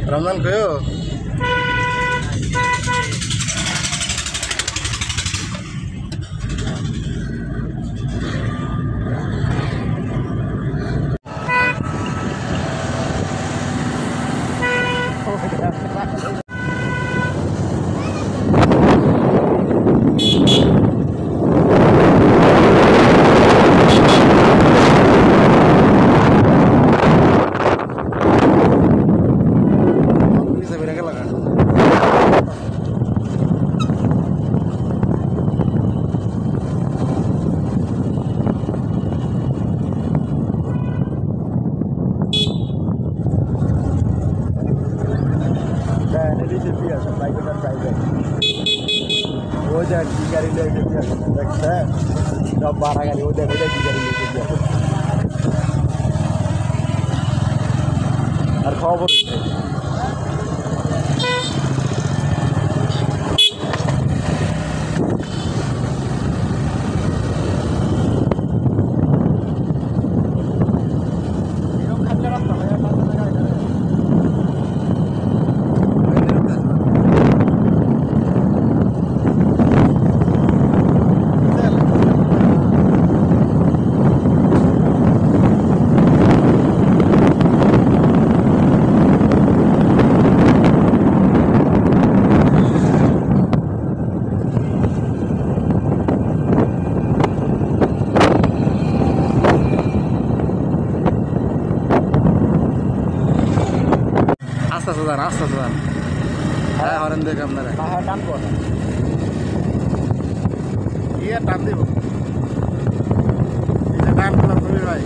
रमजान गयो गाड़ी लेके देखते जब 12 गाड़ी हो जाए गाड़ी लेके और खबर রাস্তা তো হ্যাঁ হরেন দেখে আপনারা হ্যাঁ টানবো ইয়ে টান দিব এটা টান করলাম তুমি ভাই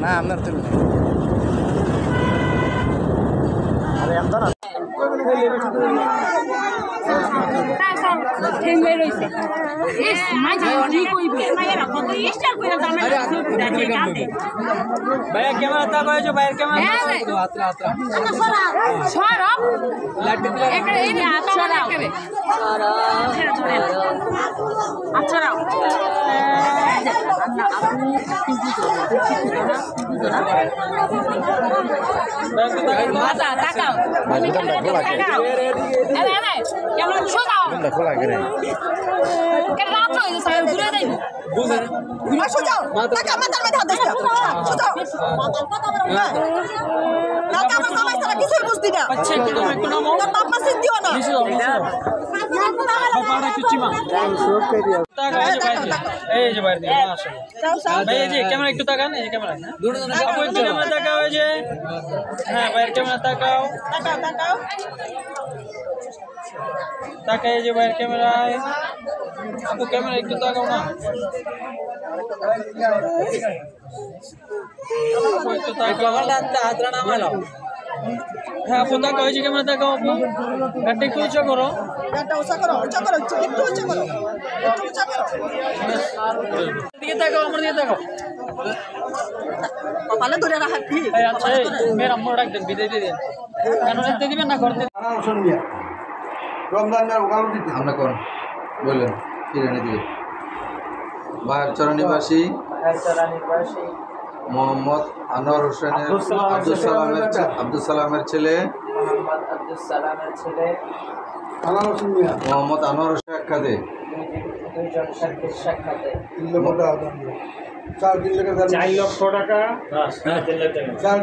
না আপনার তুলবে আরে আমরা না ঠেঙ্গে রইছে ইস মাঝে কি কইবে মায়েরা কত ইস্টার কইরা জামে দেখে কাটে ভাইয়া ক্যামেরা তা কইছো ভাইয়ের ক্যামেরা তো হাতরা হাতরা ছড়া লাইট দিলে একটা এই ছড়া করে ছড়া আচ্ছা রাও আপনি মাথা তাকাও তুমি ক্যামেরা তাকাও আরে আরে কেমন সোজাও বন্ধ খোলা করে কেন রাত হইছে স্যার ঘুরে যাইবো বুঝে না সোজাও টাকা মাথার মধ্যে হাত দাও সোজাও মাথার কথা বলো না টাকা আমার সবাই সারা কিছুই বুঝতি না আচ্ছা তুমি একটু নামো তোর বাপ্পা সিট দিও না পাড়া কিছু মা এই যে বাইরে দিয়ে আসো ভাই এই যে ক্যামেরা একটু তাকান এই যে ক্যামেরা আপু একটু ক্যামেরা তাকাও এই যে হ্যাঁ বাইরে ক্যামেরা তাকাও তাকাও এই যে বাইরে ক্যামেরায় আপু ক্যামেরা একটু তাকাও না আপু একটু তাকাও হাতটা নামাও হ্যাঁ আপু তাকাও এই যে ক্যামেরা তাকাও আপু গাড়িটা একটু উঁচু করো একটু উঁচা করো দিকে তাকাও আমার দিকে তাকাও কপালে ধরে রাখা কি আচ্ছা মেয়ের আম্মু ডাক দেন বিদায় দিয়ে দেন কেন রাখতে দিবেন না করতে আমরা কোন বললেন কি জানি দিকে বাহারচর নিবাসী মোহাম্মদ আনোয়ার হোসেনের আব্দুল সালামের ছেলে মোহাম্মদ আনোয়ার হোসেন সাক্ষাতে 4 লক্ষ টাকা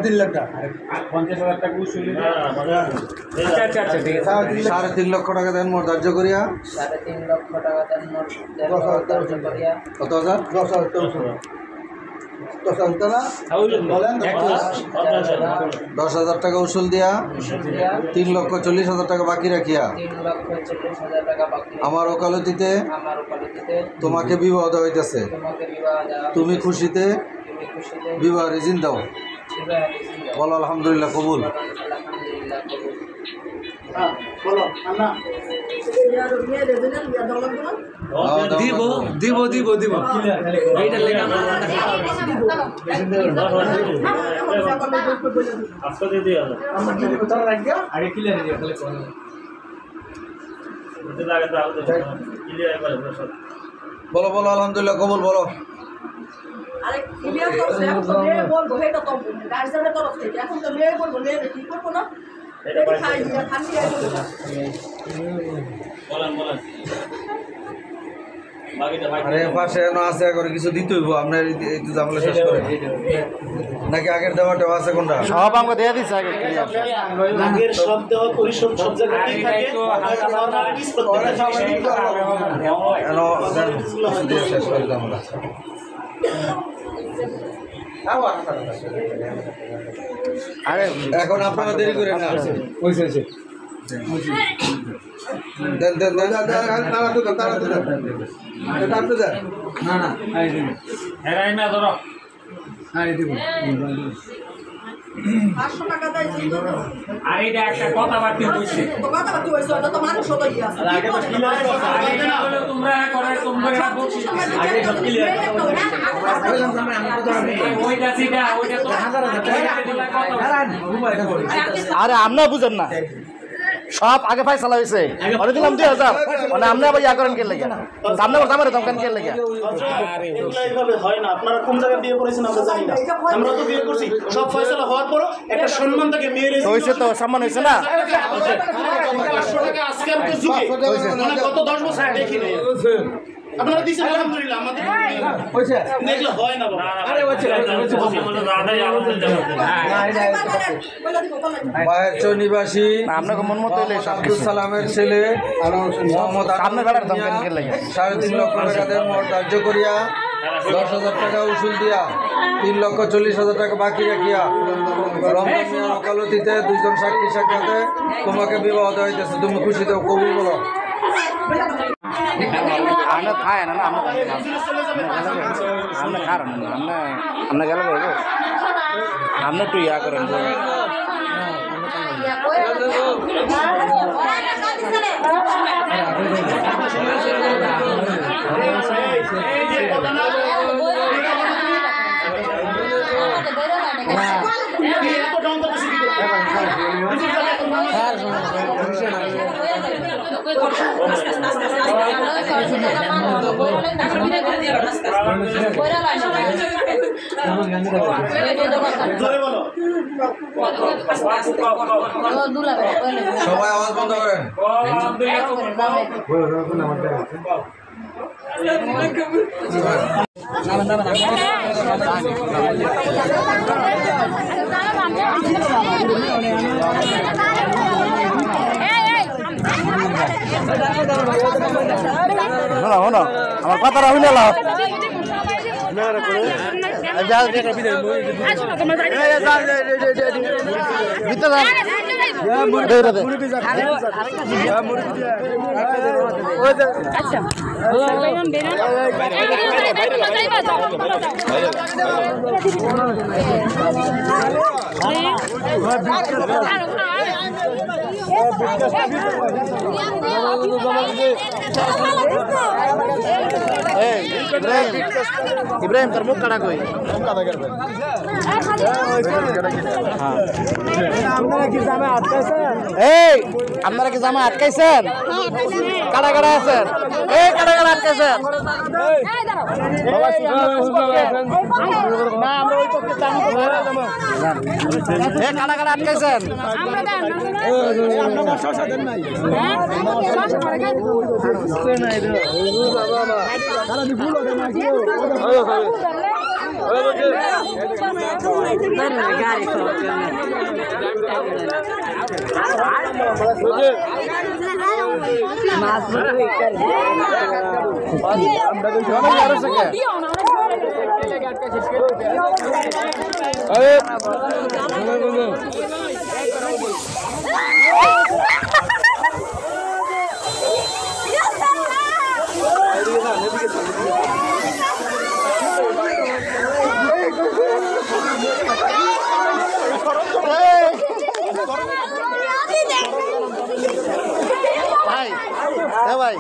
3 লাখ টাকা 50,000 টাকা উসুল আচ্ছা 3.5 লক্ষ টাকা দেন মোট ধার্য করিয়া 3.5 লক্ষ টাকা দেন মোট ধার্য করিয়া কত হাজার 10,000 টাকা উসুল দিয়া 3,40,000 টাকা বাকি রাখিয়া 3,40,000 টাকা বাকি আমার ওকালতিতে তোমাকে বিবাহ দেওয়া হইতেছে তুমি খুশিতে বিবাহ রিজিন দাও বলো আলহামদুলিল্লাহ কবুল দিব এইটা লেখা আজকে দিয়ে দিও আমরা কি কথা রাখিয়া আগে ক্লিয়ার দিয়ে তাহলে কোন এটা লাগে তো আগে ক্লিয়ার করে বলো আলহামদুলিল্লাহ কবুল বলো আরে ক্লিয়ার করছে এখন তো মেয়ে বলবো এটা তো গার্জিয়ানের তরফ থেকে এখন তো মেয়ে বলবো মেয়ে কি করবো না এটা খাই দিয়া খালি বলেন আরে পাশে আছে করে কিছু দিতে হইব আপনার একটু ঝামেলা শেষ করে নাকি আগের দেওয়াটা আছে কোনটা সব আমাকে দিয়ে দিচ্ছে আগে আগের সব দেওয়া পরিশ্রম সব জায়গাতেই থাকে শেষ করে ঝামেলা আরে এখন আপনারা দেরি করে না দেন না ধরো 500 টাকা দেয় আর এটা একটা কথাবার্তা হইছে তো কথা বাতি হইছে ওটা তো মানুষ হতই আছে আগে তো ক্লিয়ার কথা আগে না বলে তোমরা তোমরা বলছিস আগে সব ক্লিয়ার ওইটা সিটা ওইটা তো আরে আমরা বুঝেন না সব আগে ফাইসালা হয়েছে ওরে দিলাম 2000 মানে আমরা আবার ইয়া করেন কে লাগে সামনে বলতে আমার দোকান কে লাগে এগুলো এইভাবে হয় না আপনারা কোন জায়গায় বিয়ে করেছেন আমরা জানি না আমরা তো বিয়ে করছি সব ফয়সালা হওয়ার পর একটা সম্মান থেকে মেয়ের হয়েছে তো সম্মান হয়েছে না 500 টাকা আজকের যুগে মানে গত 10 বছর দেখি নাই আপনারা দিছেন আলহামদুলিল্লাহ আমাদের হইছে দেখলে হয় না বাবা আরে হচ্ছে দাদাই আমাদের বাহারচর নিবাসী আপনাকে মন মতো হইলে আব্দুল সালামের ছেলে মোহাম্মদ সামনে বেড়ার দোকান কে লাগে 3.5 লক্ষ টাকা দেন মোট ধার্য করিয়া 10,000 টাকা উসুল দিয়া 3,40,000 টাকা বাকি রাখিয়া রমজান মিয়ার ওকালতিতে 2 জন সাক্ষী সাক্ষাতে তোমাকে বিবাহ দেওয়া হইতেছে তুমি খুশিতে কবুল বলো আমরা খাই না আমরা খারাপ না আমরা গেল আমরা একটু ইয়া করেন সবাই আওয়াজ বন্ধ করেন শোনো আমার কথাটা হইলে লাও ইব্রাহিম তার মুখ কাটা কই এই আপনারা কি জামা আটকাইছেন কাটা কাটা আছেন এই কাটা কাটা আটকাইছেন কাটা কাটা আটকাইছেন ভাই হ্যাঁ ভাই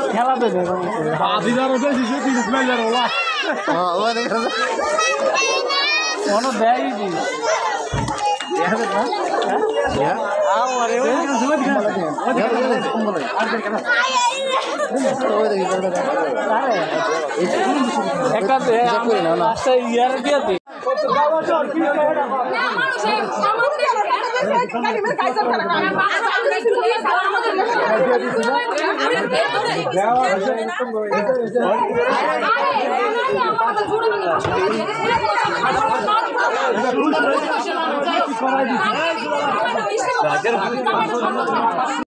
খেলা দেবে কোনো দেয়